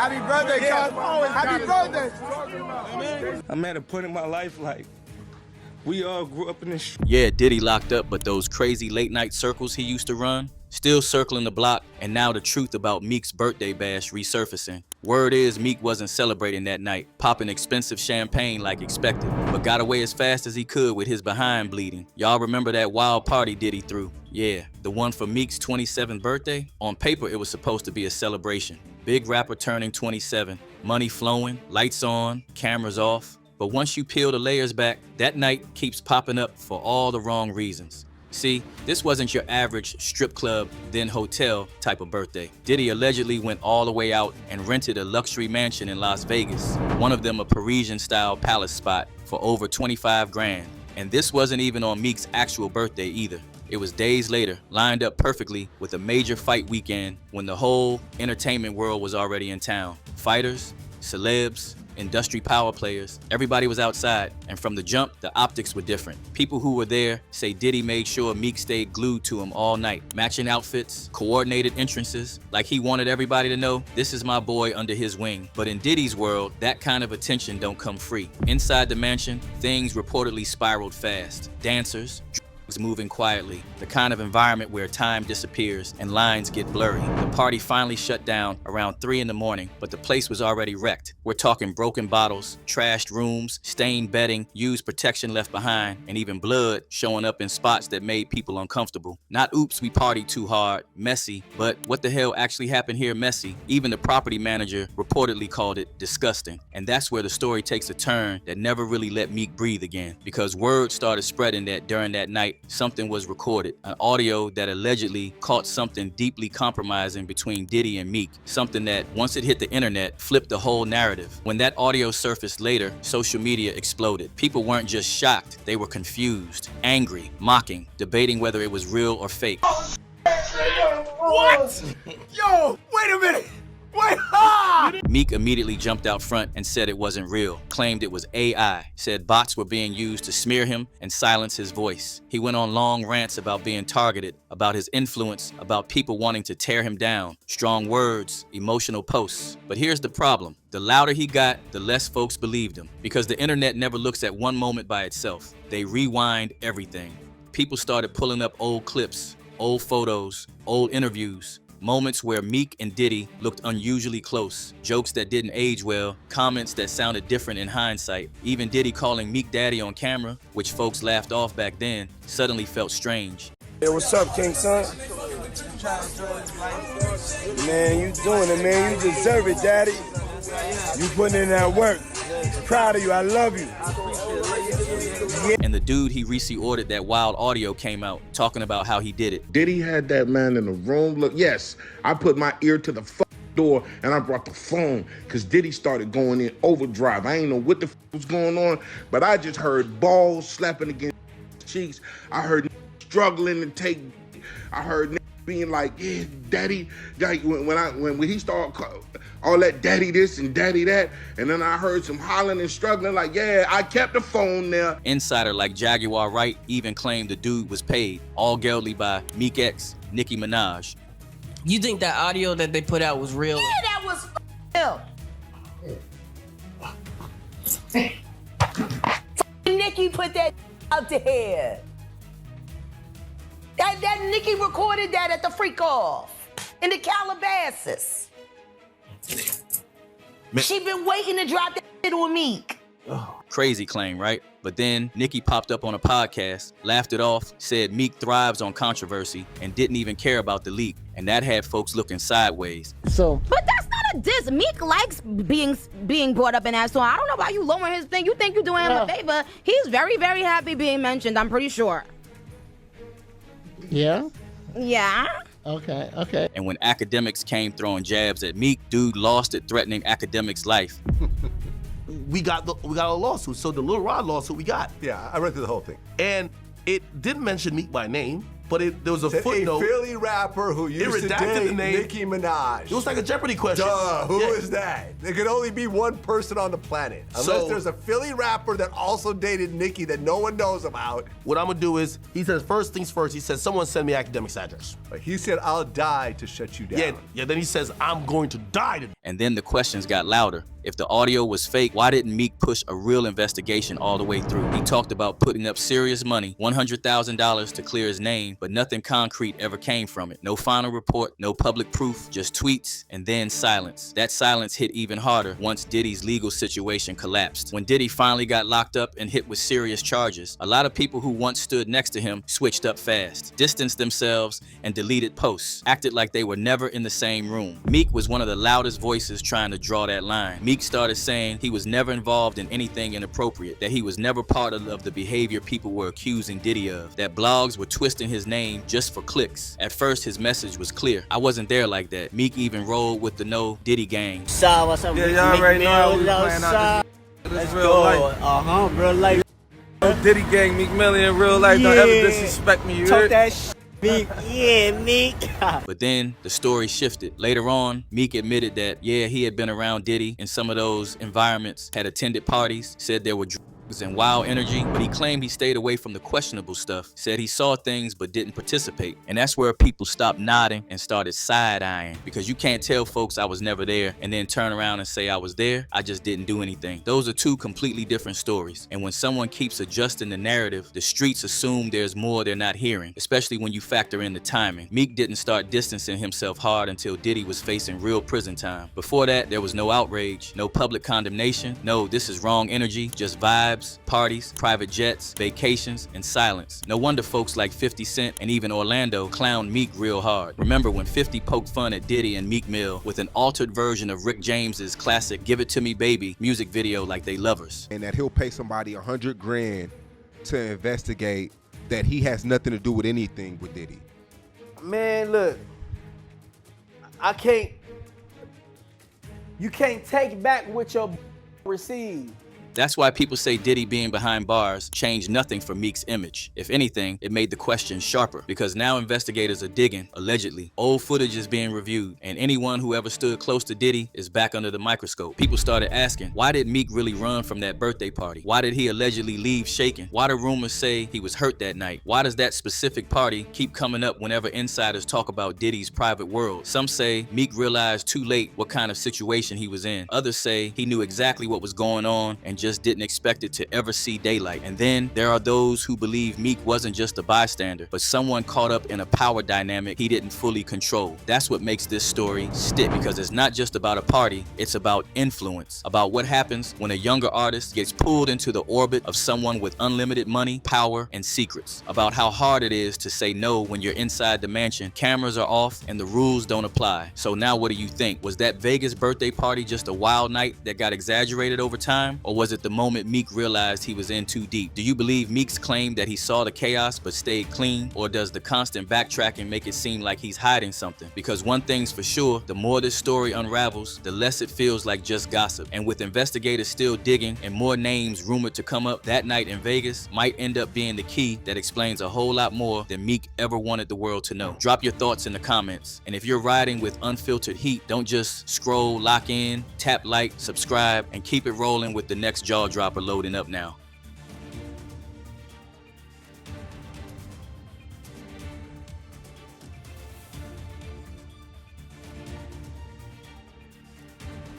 Happy birthday, Charles. Happy birthday. I'm at a point in my life like we all grew up in this. Yeah, Diddy locked up, but those crazy late night circles he used to run, still circling the block, and now the truth about Meek's birthday bash resurfacing. Word is Meek wasn't celebrating that night, popping expensive champagne like expected, but got away as fast as he could with his behind bleeding. Y'all remember that wild party Diddy threw? Yeah, the one for Meek's 27th birthday? On paper, it was supposed to be a celebration. Big rapper turning 27, money flowing, lights on, cameras off. But once you peel the layers back, that night keeps popping up for all the wrong reasons. See, this wasn't your average strip club, then hotel type of birthday. Diddy allegedly went all the way out and rented a luxury mansion in Las Vegas, one of them a Parisian-style palace spot, for over 25 grand. And this wasn't even on Meek's actual birthday either. It was days later, lined up perfectly with a major fight weekend when the whole entertainment world was already in town. Fighters, celebs, industry power players, everybody was outside, and from the jump, the optics were different. People who were there say Diddy made sure Meek stayed glued to him all night. Matching outfits, coordinated entrances, like he wanted everybody to know, this is my boy under his wing. But in Diddy's world, that kind of attention don't come free. Inside the mansion, things reportedly spiraled fast. Dancers, moving quietly, the kind of environment where time disappears and lines get blurry. The party finally shut down around 3 in the morning, but the place was already wrecked. We're talking broken bottles, trashed rooms, stained bedding, used protection left behind, and even blood showing up in spots that made people uncomfortable. Not oops, we partied too hard, messy, but what the hell actually happened here messy? Even the property manager reportedly called it disgusting. And that's where the story takes a turn that never really let Meek breathe again, because word started spreading that during that night, something was recorded, an audio that allegedly caught something deeply compromising between Diddy and Meek, something that, once it hit the internet, flipped the whole narrative. When that audio surfaced later, social media exploded. People weren't just shocked, they were confused, angry, mocking, debating whether it was real or fake. What? Yo, wait a minute. Wait, ha! Meek immediately jumped out front and said it wasn't real, claimed it was AI, said bots were being used to smear him and silence his voice. He went on long rants about being targeted, about his influence, about people wanting to tear him down, strong words, emotional posts. But here's the problem. The louder he got, the less folks believed him, because the internet never looks at one moment by itself. They rewind everything. People started pulling up old clips, old photos, old interviews, moments where Meek and Diddy looked unusually close, jokes that didn't age well, comments that sounded different in hindsight. Even Diddy calling Meek daddy on camera, which folks laughed off back then, suddenly felt strange. Hey, what's up, King Son? Man, you doing it, man. You deserve it, daddy. You putting in that work. Proud of you. I love you. And the dude he recently ordered that wild audio came out, talking about how he did it. Diddy had that man in the room. Look, yes, I put my ear to the door and I brought the phone because Diddy started going in overdrive. I ain't know what the was going on, but I just heard balls slapping against cheeks. I heard struggling to take. I heard being like, yeah, daddy. When he started all that daddy this and daddy that, and then I heard some hollering and struggling like, yeah, I kept the phone there. Insider like Jaguar Wright even claimed the dude was paid, all geldly by Meek X, Nicki Minaj. You think that audio that they put out was real? Yeah, that was him. Nicki put that out there. That Nicki recorded that at the freak off in the Calabasas. She been waiting to drop that shit on Meek. Crazy claim, right? But then Nicki popped up on a podcast, laughed it off, said Meek thrives on controversy, and didn't even care about the leak. And that had folks looking sideways. But that's not a diss. Meek likes being brought up in that song. I don't know why you lowering his thing. You think you're doing him a favor. He's very, very happy being mentioned, I'm pretty sure. Yeah? Yeah? Okay. And when academics came throwing jabs at Meek, dude lost it, threatening academics' life. We got a lawsuit. So the Lil Rod lawsuit we got. Yeah, I read through the whole thing. And it didn't mention Meek by name. but there was a footnote. A Philly rapper who used to redacted date the name. Nicki Minaj. It was like a Jeopardy question. Duh, who Yeah. is that? There could only be one person on the planet. Unless there's a Philly rapper that also dated Nicki that no one knows about. What I'm gonna do is, he says, first things first, he says, someone send me academic's address. He said, I'll die to shut you down. Yeah, then he says, I'm going to die today. And then the questions got louder. If the audio was fake, why didn't Meek push a real investigation all the way through? He talked about putting up serious money, $100,000 to clear his name, but nothing concrete ever came from it. No final report, no public proof, just tweets and then silence. That silence hit even harder once Diddy's legal situation collapsed. When Diddy finally got locked up and hit with serious charges, a lot of people who once stood next to him switched up fast, distanced themselves, and deleted posts, acted like they were never in the same room. Meek was one of the loudest voices trying to draw that line. Meek started saying he was never involved in anything inappropriate, that he was never part of the behavior people were accusing Diddy of, that blogs were twisting his name just for clicks. At first, his message was clear. I wasn't there like that. Meek even rolled with the no Diddy gang. Yeah, y'all already know how we playing out this real life. Real life. Diddy gang, Meek Mill in real life. Don't ever disrespect me, you heard? Meek. Yeah, Meek. But then the story shifted. Later on, Meek admitted that, yeah, he had been around Diddy in some of those environments, had attended parties, said there were drugs and wild energy, but he claimed he stayed away from the questionable stuff, said he saw things but didn't participate. And that's where people stopped nodding and started side-eyeing, because you can't tell folks I was never there and then turn around and say I was there, I just didn't do anything. Those are two completely different stories. And when someone keeps adjusting the narrative, the streets assume there's more they're not hearing, especially when you factor in the timing. Meek didn't start distancing himself hard until Diddy was facing real prison time. Before that, there was no outrage, no public condemnation, no this is wrong energy, just vibes, parties, private jets, vacations, and silence. No wonder folks like 50 Cent and even Orlando clowned Meek real hard. Remember when 50 poked fun at Diddy and Meek Mill with an altered version of Rick James's classic Give It To Me Baby music video like they lovers. And that he'll pay somebody $100 grand to investigate that he has nothing to do with anything with Diddy. Man, look. You can't take back what your received. That's why people say Diddy being behind bars changed nothing for Meek's image. If anything, it made the question sharper, because now investigators are digging, allegedly. Old footage is being reviewed, and anyone who ever stood close to Diddy is back under the microscope. People started asking, why did Meek really run from that birthday party? Why did he allegedly leave shaken? Why do rumors say he was hurt that night? Why does that specific party keep coming up whenever insiders talk about Diddy's private world? Some say Meek realized too late what kind of situation he was in. Others say he knew exactly what was going on and just didn't expect it to ever see daylight. And then there are those who believe Meek wasn't just a bystander, but someone caught up in a power dynamic he didn't fully control. That's what makes this story stick, because it's not just about a party, it's about influence, about what happens when a younger artist gets pulled into the orbit of someone with unlimited money, power, and secrets, about how hard it is to say no when you're inside the mansion, cameras are off, and the rules don't apply. So now what do you think? Was that Vegas birthday party just a wild night that got exaggerated over time? Or was it the moment Meek realized he was in too deep? Do you believe Meek's claim that he saw the chaos but stayed clean? Or does the constant backtracking make it seem like he's hiding something? Because one thing's for sure, the more this story unravels, the less it feels like just gossip. And with investigators still digging and more names rumored to come up, that night in Vegas might end up being the key that explains a whole lot more than Meek ever wanted the world to know. Drop your thoughts in the comments. And if you're riding with unfiltered heat, don't just scroll, lock in, tap like, subscribe, and keep it rolling with the next jaw dropper loading up now.